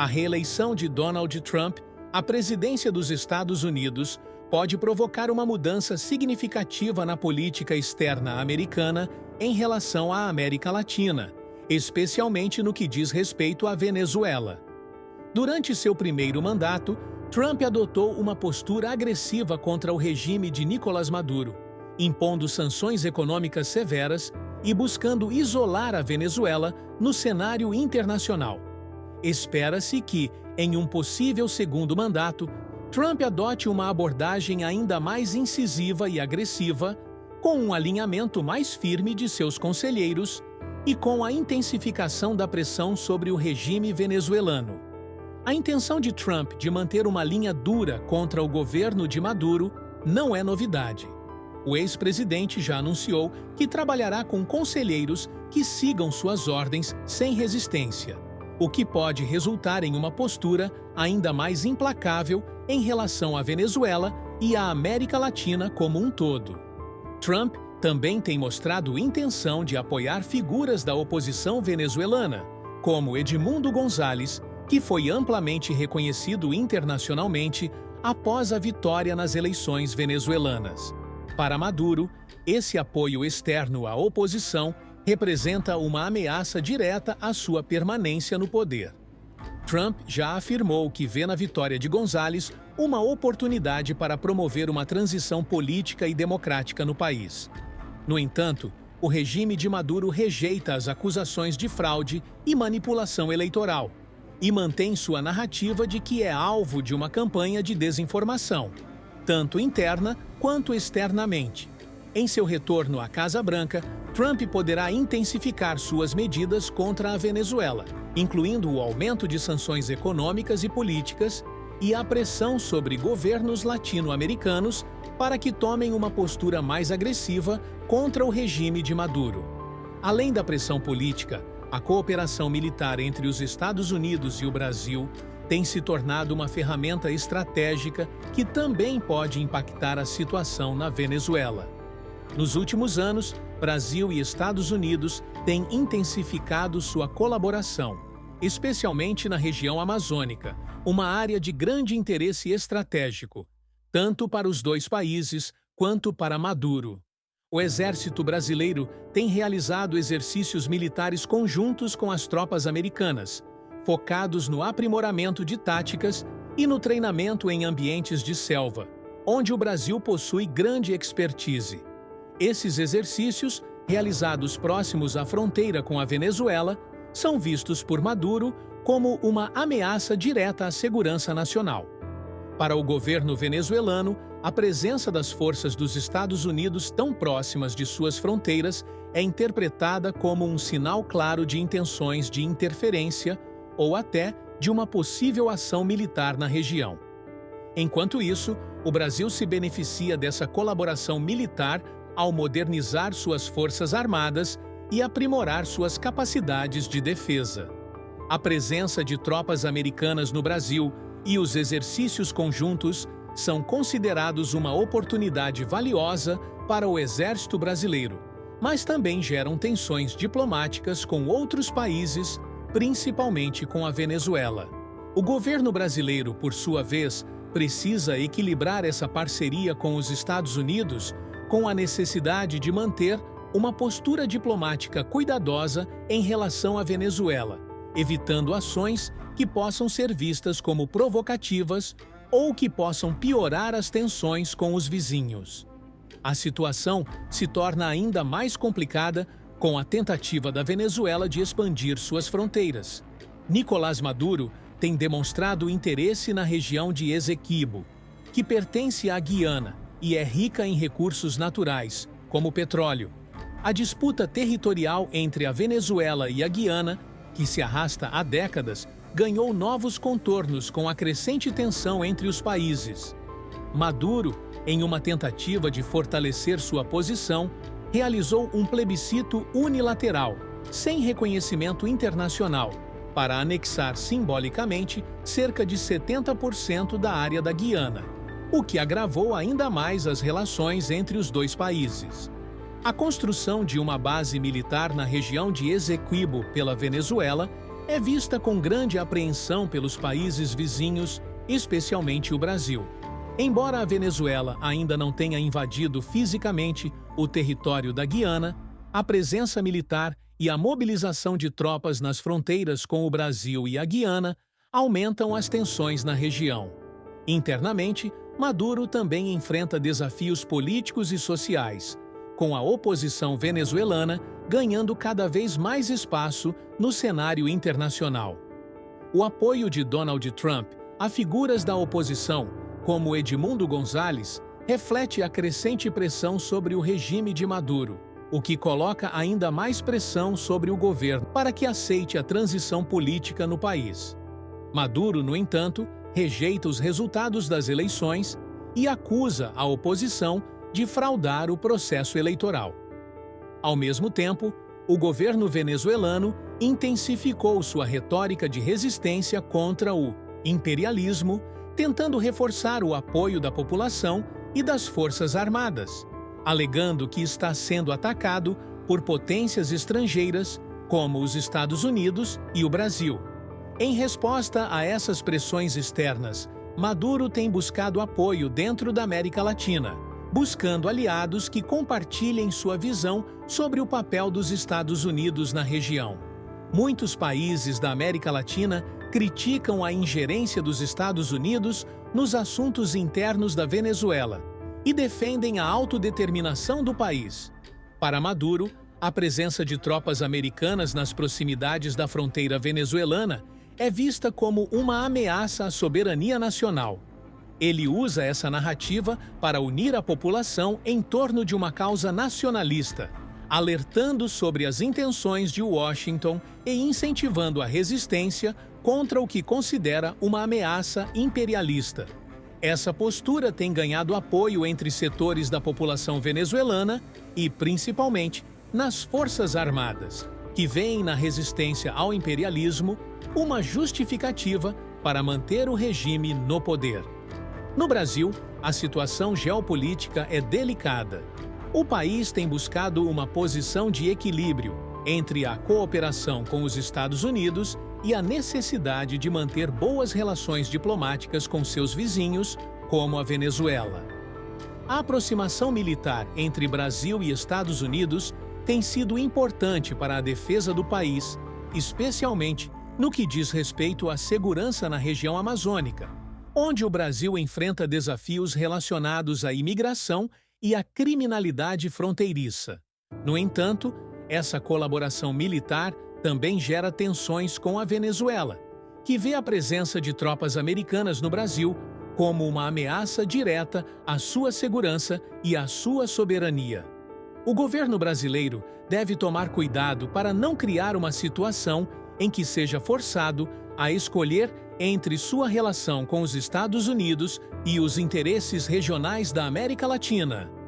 A reeleição de Donald Trump à presidência dos Estados Unidos pode provocar uma mudança significativa na política externa americana em relação à América Latina, especialmente no que diz respeito à Venezuela. Durante seu primeiro mandato, Trump adotou uma postura agressiva contra o regime de Nicolás Maduro, impondo sanções econômicas severas e buscando isolar a Venezuela no cenário internacional. Espera-se que, em um possível segundo mandato, Trump adote uma abordagem ainda mais incisiva e agressiva, com um alinhamento mais firme de seus conselheiros e com a intensificação da pressão sobre o regime venezuelano. A intenção de Trump de manter uma linha dura contra o governo de Maduro não é novidade. O ex-presidente já anunciou que trabalhará com conselheiros que sigam suas ordens sem resistência, o que pode resultar em uma postura ainda mais implacável em relação à Venezuela e à América Latina como um todo. Trump também tem mostrado intenção de apoiar figuras da oposição venezuelana, como Edmundo González, que foi amplamente reconhecido internacionalmente após a vitória nas eleições venezuelanas. Para Maduro, esse apoio externo à oposição representa uma ameaça direta à sua permanência no poder. Trump já afirmou que vê na vitória de González uma oportunidade para promover uma transição política e democrática no país. No entanto, o regime de Maduro rejeita as acusações de fraude e manipulação eleitoral e mantém sua narrativa de que é alvo de uma campanha de desinformação, tanto interna quanto externamente. Em seu retorno à Casa Branca, Trump poderá intensificar suas medidas contra a Venezuela, incluindo o aumento de sanções econômicas e políticas e a pressão sobre governos latino-americanos para que tomem uma postura mais agressiva contra o regime de Maduro. Além da pressão política, a cooperação militar entre os Estados Unidos e o Brasil tem se tornado uma ferramenta estratégica que também pode impactar a situação na Venezuela. Nos últimos anos, Brasil e Estados Unidos têm intensificado sua colaboração, especialmente na região amazônica, uma área de grande interesse estratégico, tanto para os dois países quanto para Maduro. O Exército Brasileiro tem realizado exercícios militares conjuntos com as tropas americanas, focados no aprimoramento de táticas e no treinamento em ambientes de selva, onde o Brasil possui grande expertise. Esses exercícios, realizados próximos à fronteira com a Venezuela, são vistos por Maduro como uma ameaça direta à segurança nacional. Para o governo venezuelano, a presença das forças dos Estados Unidos tão próximas de suas fronteiras é interpretada como um sinal claro de intenções de interferência ou até de uma possível ação militar na região. Enquanto isso, o Brasil se beneficia dessa colaboração militar ao modernizar suas forças armadas e aprimorar suas capacidades de defesa. A presença de tropas americanas no Brasil e os exercícios conjuntos são considerados uma oportunidade valiosa para o Exército Brasileiro, mas também geram tensões diplomáticas com outros países, principalmente com a Venezuela. O governo brasileiro, por sua vez, precisa equilibrar essa parceria com os Estados Unidos com a necessidade de manter uma postura diplomática cuidadosa em relação à Venezuela, evitando ações que possam ser vistas como provocativas ou que possam piorar as tensões com os vizinhos. A situação se torna ainda mais complicada com a tentativa da Venezuela de expandir suas fronteiras. Nicolás Maduro tem demonstrado interesse na região de Essequibo, que pertence à Guiana e é rica em recursos naturais, como petróleo. A disputa territorial entre a Venezuela e a Guiana, que se arrasta há décadas, ganhou novos contornos com a crescente tensão entre os países. Maduro, em uma tentativa de fortalecer sua posição, realizou um plebiscito unilateral, sem reconhecimento internacional, para anexar simbolicamente cerca de 70% da área da Guiana, o que agravou ainda mais as relações entre os dois países. A construção de uma base militar na região de Essequibo pela Venezuela é vista com grande apreensão pelos países vizinhos, especialmente o Brasil. Embora a Venezuela ainda não tenha invadido fisicamente o território da Guiana, a presença militar e a mobilização de tropas nas fronteiras com o Brasil e a Guiana aumentam as tensões na região. Internamente, Maduro também enfrenta desafios políticos e sociais, com a oposição venezuelana ganhando cada vez mais espaço no cenário internacional. O apoio de Donald Trump a figuras da oposição, como Edmundo González, reflete a crescente pressão sobre o regime de Maduro, o que coloca ainda mais pressão sobre o governo para que aceite a transição política no país. Maduro, no entanto, rejeita os resultados das eleições e acusa a oposição de fraudar o processo eleitoral. Ao mesmo tempo, o governo venezuelano intensificou sua retórica de resistência contra o imperialismo, tentando reforçar o apoio da população e das forças armadas, alegando que está sendo atacado por potências estrangeiras como os Estados Unidos e o Brasil. Em resposta a essas pressões externas, Maduro tem buscado apoio dentro da América Latina, buscando aliados que compartilhem sua visão sobre o papel dos Estados Unidos na região. Muitos países da América Latina criticam a ingerência dos Estados Unidos nos assuntos internos da Venezuela e defendem a autodeterminação do país. Para Maduro, a presença de tropas americanas nas proximidades da fronteira venezuelana é vista como uma ameaça à soberania nacional. Ele usa essa narrativa para unir a população em torno de uma causa nacionalista, alertando sobre as intenções de Washington e incentivando a resistência contra o que considera uma ameaça imperialista. Essa postura tem ganhado apoio entre setores da população venezuelana e, principalmente, nas Forças Armadas, que veem na resistência ao imperialismo uma justificativa para manter o regime no poder. No Brasil, a situação geopolítica é delicada. O país tem buscado uma posição de equilíbrio entre a cooperação com os Estados Unidos e a necessidade de manter boas relações diplomáticas com seus vizinhos, como a Venezuela. A aproximação militar entre Brasil e Estados Unidos tem sido importante para a defesa do país, especialmente no que diz respeito à segurança na região amazônica, onde o Brasil enfrenta desafios relacionados à imigração e à criminalidade fronteiriça. No entanto, essa colaboração militar também gera tensões com a Venezuela, que vê a presença de tropas americanas no Brasil como uma ameaça direta à sua segurança e à sua soberania. O governo brasileiro deve tomar cuidado para não criar uma situação em que seja forçado a escolher entre sua relação com os Estados Unidos e os interesses regionais da América Latina.